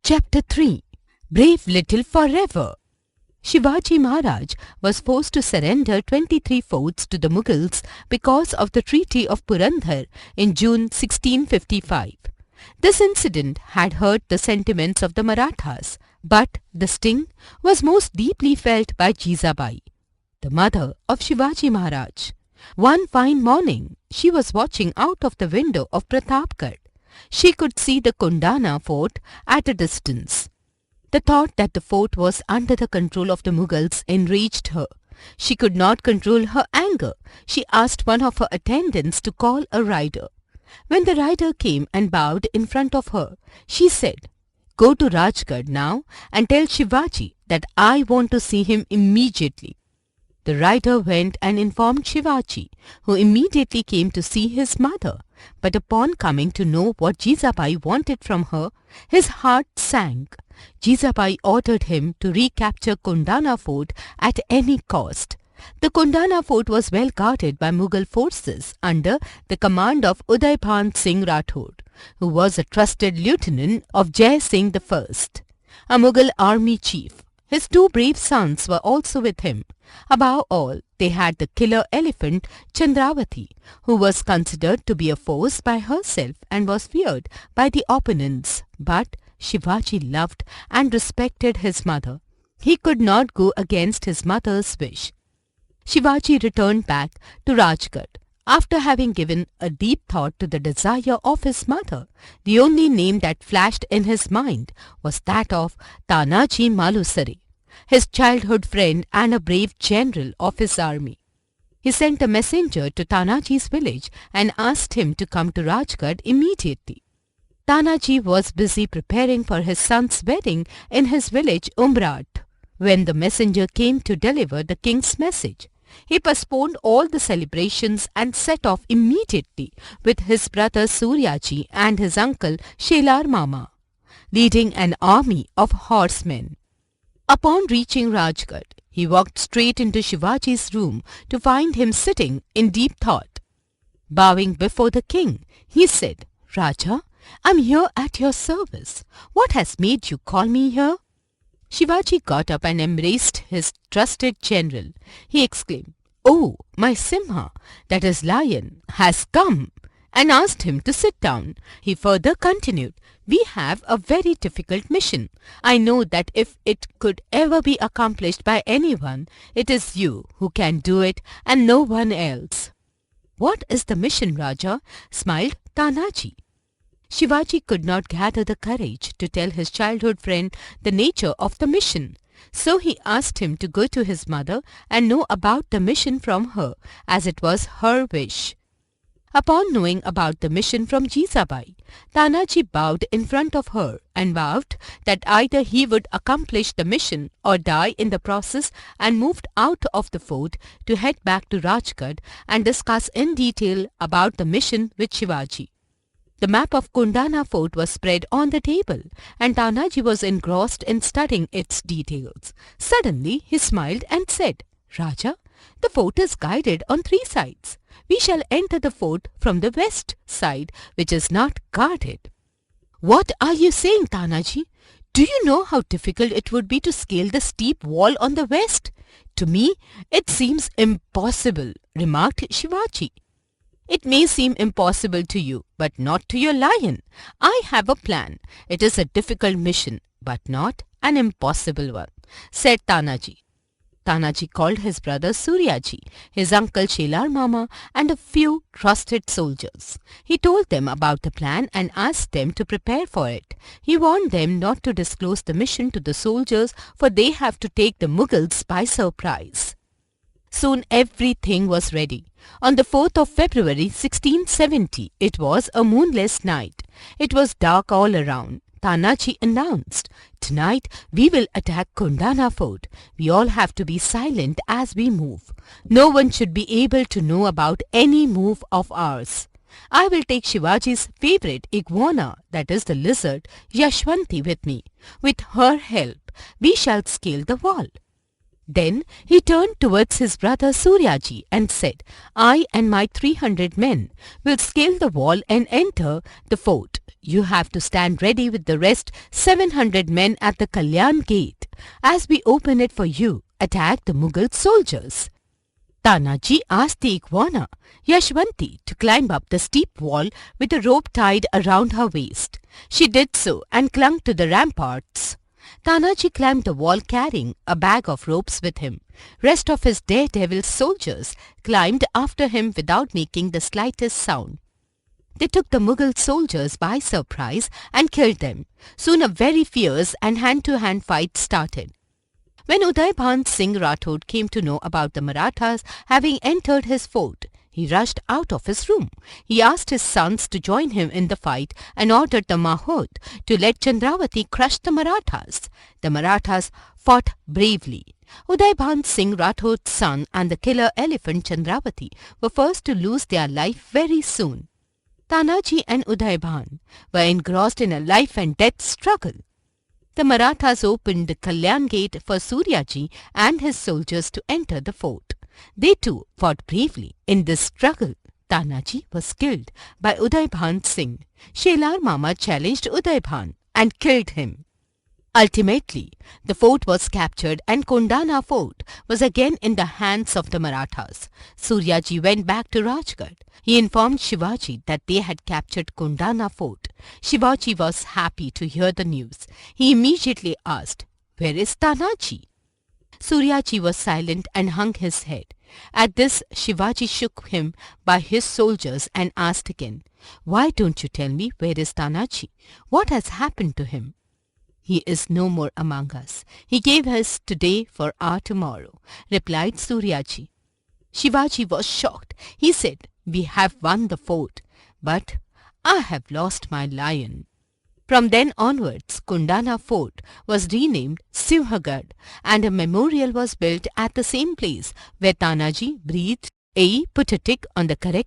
Chapter 3 Brave Little Forever. Shivaji Maharaj was forced to surrender 23 forts to the Mughals because of the Treaty of Purandhar in June 1655. This incident had hurt the sentiments of the Marathas, but the sting was most deeply felt by Jizabai, the mother of Shivaji Maharaj. One fine morning, she was watching out of the window of Pratapgarh. She could see the Kundana fort at a distance. The thought that the fort was under the control of the Mughals enraged her. She could not control her anger. She asked one of her attendants to call a rider. When the rider came and bowed in front of her, she said, "Go to Rajgarh now and tell Shivaji that I want to see him immediately." The rider went and informed Shivaji, who immediately came to see his mother. But upon coming to know what Jizabai wanted from her, his heart sank. Jizabai ordered him to recapture Kundana fort at any cost. The Kundana fort was well guarded by Mughal forces under the command of Udaybhan Singh Rathod, who was a trusted lieutenant of Jai Singh I, a Mughal army chief. His two brave sons were also with him. Above all, they had the killer elephant Chandravati, who was considered to be a force by herself and was feared by the opponents. But Shivaji loved and respected his mother. He could not go against his mother's wish. Shivaji returned back to Rajgarh. After having given a deep thought to the desire of his mother, the only name that flashed in his mind was that of Tanaji Malusari, his childhood friend and a brave general of his army. He sent a messenger to Tanaji's village and asked him to come to Rajgarh immediately. Tanaji was busy preparing for his son's wedding in his village Umrat when the messenger came to deliver the king's message. He postponed all the celebrations and set off immediately with his brother Suryaji and his uncle Shelar Mama, leading an army of horsemen. Upon reaching Rajgarh, he walked straight into Shivaji's room to find him sitting in deep thought. Bowing before the king, he said, "Raja, I am here at your service. What has made you call me here?" Shivaji got up and embraced his trusted general. He exclaimed, "Oh, my Simha, that is lion, has come," and asked him to sit down. He further continued, "We have a very difficult mission. I know that if it could ever be accomplished by anyone, it is you who can do it and no one else." "What is the mission, Raja?" smiled Tanaji. Shivaji could not gather the courage to tell his childhood friend the nature of the mission. So he asked him to go to his mother and know about the mission from her, as it was her wish. Upon knowing about the mission from Jizabai, Tanaji bowed in front of her and vowed that either he would accomplish the mission or die in the process, and moved out of the fort to head back to Rajgarh and discuss in detail about the mission with Shivaji. The map of Kundana fort was spread on the table, and Tanaji was engrossed in studying its details. Suddenly he smiled and said, "Raja, the fort is guarded on 3 sides. We shall enter the fort from the west side, which is not guarded." "What are you saying, Tanaji? Do you know how difficult it would be to scale the steep wall on the west?" "To me, it seems impossible," remarked Shivaji. "It may seem impossible to you, but not to your lion. I have a plan. It is a difficult mission, but not an impossible one," said Tanaji. Tanaji called his brother Suryaji, his uncle Shelar Mama, and a few trusted soldiers. He told them about the plan and asked them to prepare for it. He warned them not to disclose the mission to the soldiers, for they have to take the Mughals by surprise. Soon everything was ready. On the 4th of February 1670, it was a moonless night. It was dark all around. Tanaji announced, "Tonight we will attack Kundana fort. We all have to be silent as we move. No one should be able to know about any move of ours. I will take Shivaji's favorite iguana, that is the lizard, Yashwanti, with me. With her help, we shall scale the wall." Then he turned towards his brother Suryaji and said, "I and my 300 men will scale the wall and enter the fort. You have to stand ready with the rest 700 men at the Kalyan gate. As we open it for you, attack the Mughal soldiers. Tanaji asked the iguana, Yashwanti, to climb up the steep wall with a rope tied around her waist. She did so and clung to the ramparts. Tanaji climbed the wall carrying a bag of ropes with him. Rest of his daredevil soldiers climbed after him without making the slightest sound. They took the Mughal soldiers by surprise and killed them. Soon a very fierce and hand-to-hand fight started. When Udaybhan Singh Rathod came to know about the Marathas having entered his fort, he rushed out of his room. He asked his sons to join him in the fight and ordered the Mahud to let Chandravati crush the Marathas. The Marathas fought bravely. Udaybhan Singh Rathod's son and the killer elephant Chandravati were first to lose their life very soon. Tanaji and Udaybhan were engrossed in a life and death struggle. The Marathas opened the Kalyan gate for Suryaji and his soldiers to enter the fort. They too fought bravely in this struggle. Tanaji was killed by Udaybhan Singh. Shelar Mama challenged Udaybhan and killed him. Ultimately, the fort was captured and Kondana fort was again in the hands of the Marathas. Suryaji went back to Rajgarh. He informed Shivaji that they had captured Kondana fort. Shivaji was happy to hear the news. He immediately asked, "Where is Tanaji?" Suryaji was silent and hung his head. At this, Shivaji shook him by his soldiers and asked again, "Why don't you tell me where is Tanaji? What has happened to him?" "He is no more among us. He gave us today for our tomorrow," replied Suryaji. Shivaji was shocked. He said, "We have won the fort, but I have lost my lion." From then onwards, Kondana fort was renamed Sivhagad and a memorial was built at the same place where Tanaji breathed. A. Put a tick on the correct